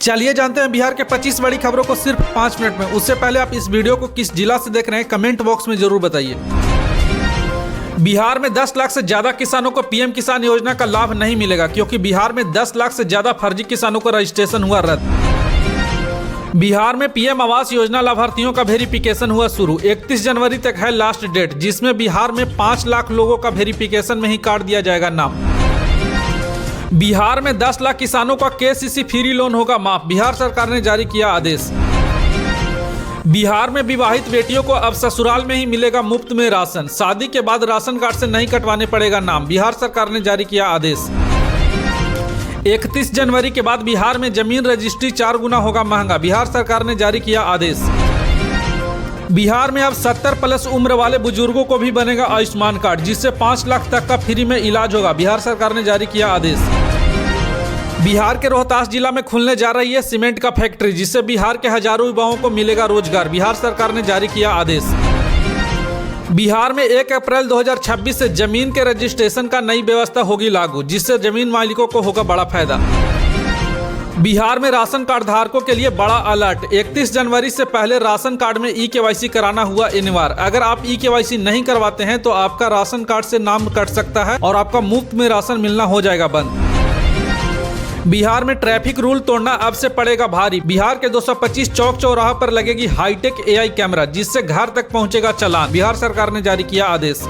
चलिए जानते हैं बिहार के 25 बड़ी खबरों को सिर्फ 5 मिनट में। उससे पहले आप इस वीडियो को किस जिला से देख रहे हैं कमेंट बॉक्स में जरूर बताइए। बिहार में 10 लाख से ज्यादा किसानों को पीएम किसान योजना का लाभ नहीं मिलेगा क्योंकि बिहार में 10 लाख से ज्यादा फर्जी किसानों का रजिस्ट्रेशन हुआ रद्द। बिहार में पीएम आवास योजना लाभार्थियों का वेरिफिकेशन हुआ शुरू। 31 जनवरी तक है लास्ट डेट, जिसमें बिहार में 5 लाख लोगों का वेरिफिकेशन में ही काट दिया जाएगा नाम। बिहार में 10 लाख किसानों का केसीसी फ्री लोन होगा माफ, बिहार सरकार ने जारी किया आदेश। बिहार में विवाहित बेटियों को अब ससुराल में ही मिलेगा मुफ्त में राशन, शादी के बाद राशन कार्ड से नहीं कटवाने पड़ेगा नाम, बिहार सरकार ने जारी किया आदेश। 31 जनवरी के बाद बिहार में जमीन रजिस्ट्री 4 गुना होगा महंगा, बिहार सरकार ने जारी किया आदेश। बिहार में अब 70+ उम्र वाले बुजुर्गों को भी बनेगा आयुष्मान कार्ड, जिससे 5 लाख तक का फ्री में इलाज होगा, बिहार सरकार ने जारी किया आदेश। बिहार के रोहतास जिला में खुलने जा रही है सीमेंट का फैक्ट्री, जिससे बिहार के हजारों युवाओं को मिलेगा रोजगार, बिहार सरकार ने जारी किया आदेश। बिहार में 1 अप्रैल 2026 से जमीन के रजिस्ट्रेशन का नई व्यवस्था होगी लागू, जिससे जमीन मालिकों को होगा बड़ा फायदा। बिहार में राशन कार्ड धारकों के लिए बड़ा अलर्ट, 31 जनवरी से पहले राशन कार्ड में ई-केवाईसी कराना हुआ अनिवार्य। अगर आप ई-केवाईसी नहीं करवाते हैं तो आपका राशन कार्ड से नाम कट सकता है और आपका मुफ्त में राशन मिलना हो जाएगा बंद। बिहार में ट्रैफिक रूल तोड़ना अब से पड़ेगा भारी, बिहार के 225 चौक चौराहा पर लगेगी हाईटेक AI कैमरा, जिससे घर तक पहुंचेगा चालान, बिहार सरकार ने जारी किया आदेश।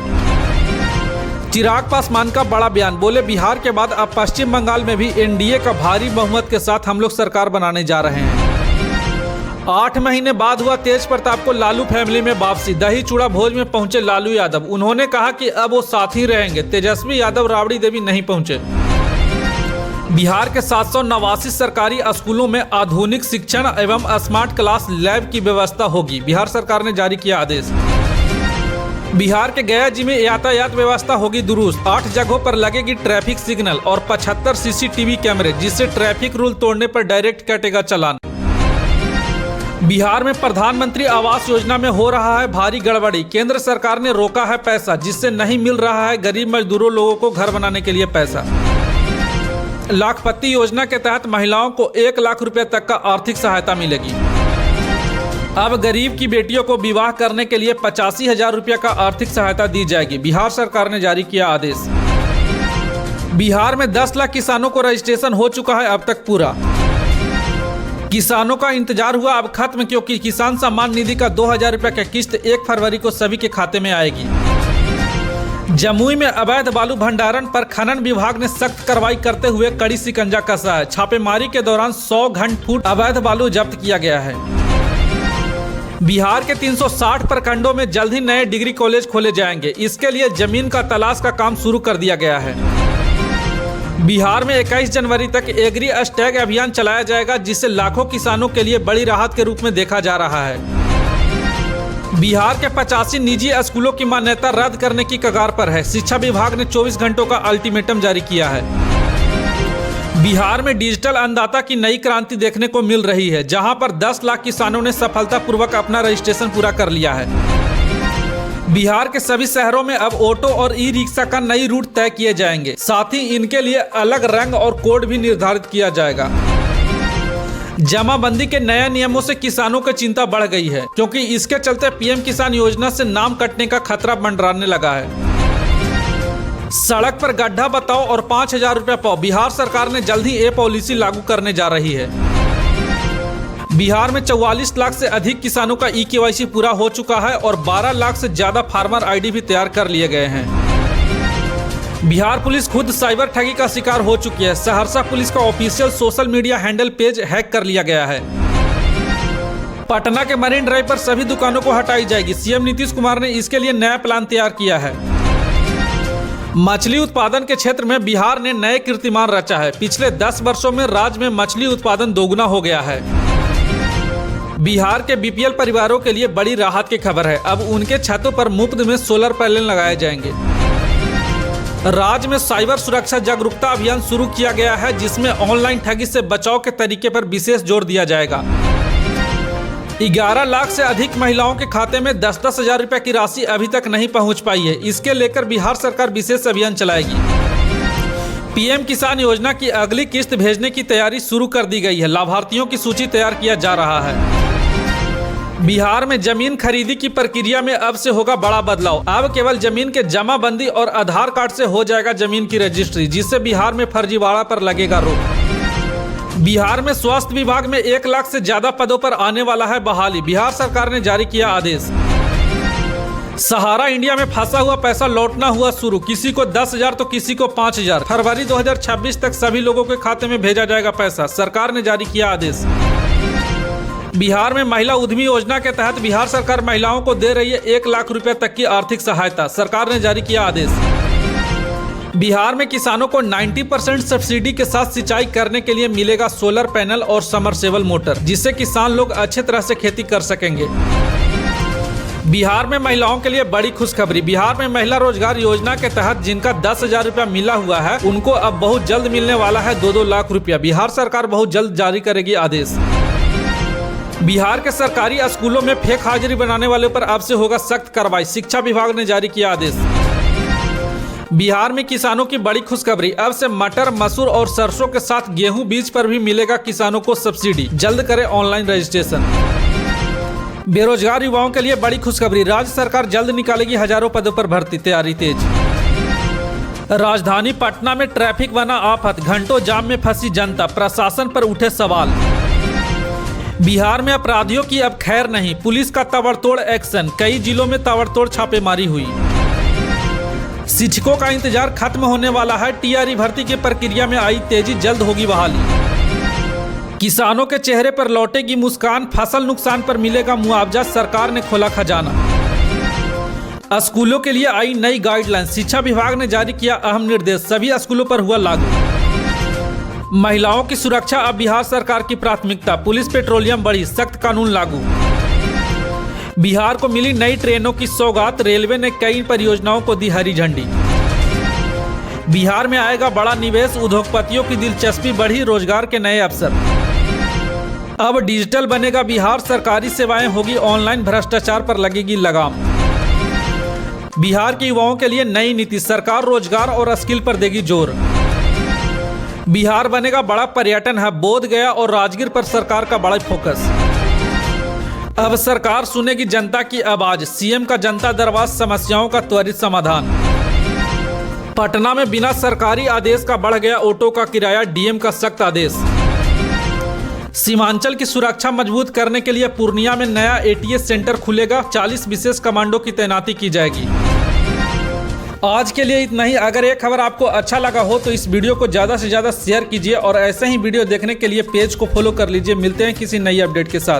चिराग पासवान का बड़ा बयान, बोले बिहार के बाद अब पश्चिम बंगाल में भी एनडीए का भारी बहुमत के साथ हम लोग सरकार बनाने जा रहे हैं। 8 महीने बाद हुआ तेज प्रताप को लालू फैमिली में वापसी, दही चूड़ा भोज में पहुंचे लालू यादव। उन्होंने कहा कि अब वो साथ ही रहेंगे, तेजस्वी यादव राबड़ी देवी नहीं पहुंचे। बिहार के 789 सरकारी स्कूलों में आधुनिक शिक्षण एवं स्मार्ट क्लास लैब की व्यवस्था होगी, बिहार सरकार ने जारी किया आदेश। बिहार के गया जी में यातायात व्यवस्था होगी दुरुस्त, 8 जगहों पर लगेगी ट्रैफिक सिग्नल और 75 CCTV कैमरे, जिससे ट्रैफिक रूल तोड़ने पर डायरेक्ट कटेगा चालान। बिहार में प्रधानमंत्री आवास योजना में हो रहा है भारी गड़बड़ी, केंद्र सरकार ने रोका है पैसा, जिससे नहीं मिल रहा है गरीब मजदूरों लोगों को घर बनाने के लिए पैसा। लाखपति योजना के तहत महिलाओं को 1 लाख रुपए तक का आर्थिक सहायता मिलेगी। अब गरीब की बेटियों को विवाह करने के लिए 85,000 रुपये का आर्थिक सहायता दी जाएगी, बिहार सरकार ने जारी किया आदेश। बिहार में 10 लाख किसानों को रजिस्ट्रेशन हो चुका है अब तक पूरा। किसानों का इंतजार हुआ अब खत्म, क्योंकि किसान सम्मान निधि का 2,000 रुपये की किस्त 1 फरवरी को सभी के खाते में आएगी। जमुई में अवैध बालू भंडारण पर खनन विभाग ने सख्त कार्रवाई करते हुए कड़ी शिकंजा कसा है। छापेमारी के दौरान 100 घन फुट अवैध बालू जब्त किया गया है। बिहार के 360 प्रखंडों में जल्द ही नए डिग्री कॉलेज खोले जाएंगे, इसके लिए जमीन का तलाश का काम शुरू कर दिया गया है। बिहार में 21 जनवरी तक एग्री टैग अभियान चलाया जाएगा, जिससे लाखों किसानों के लिए बड़ी राहत के रूप में देखा जा रहा है। बिहार के 85 निजी स्कूलों की मान्यता रद्द करने की कगार पर है, शिक्षा विभाग ने 24 घंटों का अल्टीमेटम जारी किया है। बिहार में डिजिटल अन्नदाता की नई क्रांति देखने को मिल रही है, जहां पर 10 लाख किसानों ने सफलतापूर्वक अपना रजिस्ट्रेशन पूरा कर लिया है। बिहार के सभी शहरों में अब ऑटो और ई-रिक्शा का नई रूट तय किए जाएंगे, साथ ही इनके लिए अलग रंग और कोड भी निर्धारित किया जाएगा। जमाबंदी के नए नियमों से किसानों की चिंता बढ़ गई है, क्योंकि इसके चलते पीएम किसान योजना से नाम कटने का खतरा मंडराने लगा है। सड़क पर गड्ढा बताओ और 5,000 रुपये पाओ, बिहार सरकार ने जल्द ही ये पॉलिसी लागू करने जा रही है। बिहार में 44 लाख से अधिक किसानों का ई-केवाईसी पूरा हो चुका है और 12 लाख से ज्यादा फार्मर ID भी तैयार कर लिए गए हैं। बिहार पुलिस खुद साइबर ठगी का शिकार हो चुकी है। सहरसा पुलिस का official social media handle page hack कर लिया गया है। पटना के मरीन ड्राइव पर सभी दुकानों को हटाई जाएगी, सीएम नीतीश कुमार ने इसके लिए नया प्लान तैयार किया है। मछली उत्पादन के क्षेत्र में बिहार ने नए कीर्तिमान रचा है, पिछले 10 वर्षों में राज्य में मछली उत्पादन दोगुना हो गया है। बिहार के BPL परिवारों के लिए बड़ी राहत की खबर है, अब उनके छतों पर मुफ्त में सोलर पैनल लगाए जाएंगे। राज्य में साइबर सुरक्षा जागरूकता अभियान शुरू किया गया है, जिसमें ऑनलाइन ठगी से बचाव के तरीके पर विशेष जोर दिया जाएगा। 11 लाख से अधिक महिलाओं के खाते में 10-10 हजार रुपये की राशि अभी तक नहीं पहुंच पाई है, इसके लेकर बिहार सरकार विशेष अभियान चलाएगी। पीएम किसान योजना की अगली किस्त भेजने की तैयारी शुरू कर दी गई है। लाभार्थियों की सूची तैयार किया जा रहा है। बिहार में जमीन खरीदी की प्रक्रिया में अब से होगा बड़ा बदलाव। अब केवल जमीन के जमाबंदी और आधार कार्ड से हो जाएगा जमीन की रजिस्ट्री, जिससे बिहार में फर्जीवाड़ा पर लगेगा रोक। बिहार में स्वास्थ्य विभाग में 1 लाख से ज्यादा पदों पर आने वाला है बहाली। बिहार सरकार ने जारी किया आदेश। सहारा इंडिया में फंसा हुआ पैसा लौटना हुआ शुरू। किसी को 10,000 तो किसी को 5,000। फरवरी 2026 तक सभी लोगों के खाते में भेजा जाएगा पैसा। सरकार ने जारी किया आदेश। बिहार में महिला उद्यमी योजना के तहत बिहार सरकार महिलाओं को दे रही है 1 लाख रुपए तक की आर्थिक सहायता। सरकार ने जारी किया आदेश। बिहार में किसानों को 90% सब्सिडी के साथ सिंचाई करने के लिए मिलेगा सोलर पैनल और समरसेबल मोटर, जिससे किसान लोग अच्छे तरह से खेती कर सकेंगे। बिहार में महिलाओं के लिए बड़ी खुशखबरी। बिहार में महिला रोजगार योजना के तहत जिनका 10,000 रुपया मिला हुआ है, उनको अब बहुत जल्द मिलने वाला है 2-2 लाख रुपया। बिहार सरकार बहुत जल्द जारी करेगी आदेश। बिहार के सरकारी स्कूलों में फेक हाजिरी बनाने वाले पर अब से होगा सख्त कार्रवाई। शिक्षा विभाग ने जारी किया आदेश। बिहार में किसानों की बड़ी खुशखबरी। अब से मटर, मसूर और सरसों के साथ गेहूं बीज पर भी मिलेगा किसानों को सब्सिडी। जल्द करें ऑनलाइन रजिस्ट्रेशन। बेरोजगार युवाओं के लिए बड़ी खुशखबरी। राज्य सरकार जल्द निकालेगी हजारों पदों पर भर्ती, तैयारी तेज। राजधानी पटना में ट्रैफिक बना आफत। घंटों जाम में फंसी जनता, प्रशासन पर उठे सवाल। बिहार में अपराधियों की अब खैर नहीं। पुलिस का ताबड़तोड़ एक्शन। कई जिलों में ताबड़तोड़ छापेमारी हुई। शिक्षकों का इंतजार खत्म होने वाला है। टीआरई भर्ती की प्रक्रिया में आई तेजी, जल्द होगी बहाली। किसानों के चेहरे पर लौटेगी मुस्कान। फसल नुकसान पर मिलेगा मुआवजा। सरकार ने खोला खजाना। स्कूलों के लिए आई नई गाइडलाइन। शिक्षा विभाग ने जारी किया अहम निर्देश। सभी स्कूलों पर हुआ लागू। महिलाओं की सुरक्षा अब बिहार सरकार की प्राथमिकता। पुलिस पेट्रोलियम बढ़ी, सख्त कानून लागू। बिहार को मिली नई ट्रेनों की सौगात। रेलवे ने कई परियोजनाओं को दी हरी झंडी। बिहार में आएगा बड़ा निवेश। उद्योगपतियों की दिलचस्पी बढ़ी, रोजगार के नए अवसर। अब डिजिटल बनेगा बिहार। सरकारी सेवाएं होगी ऑनलाइन, भ्रष्टाचार पर लगेगी लगाम। बिहार के युवाओं के लिए नई नीति। सरकार रोजगार और स्किल पर देगी जोर। बिहार बनेगा बड़ा पर्यटन हब। बोध गया और राजगीर पर सरकार का बड़ा फोकस। अब सरकार सुनेगी जनता की आवाज। सीएम का जनता दरबार, समस्याओं का त्वरित समाधान। पटना में बिना सरकारी आदेश का बढ़ गया ऑटो का किराया। डीएम का सख्त आदेश। सीमांचल की सुरक्षा मजबूत करने के लिए पूर्णिया में नया एटीएस सेंटर खुलेगा। 40 विशेष कमांडो की तैनाती की जाएगी। आज के लिए इतना ही। अगर ये खबर आपको अच्छा लगा हो तो इस वीडियो को ज़्यादा से ज़्यादा शेयर कीजिए और ऐसे ही वीडियो देखने के लिए पेज को फॉलो कर लीजिए। मिलते हैं किसी नई अपडेट के साथ।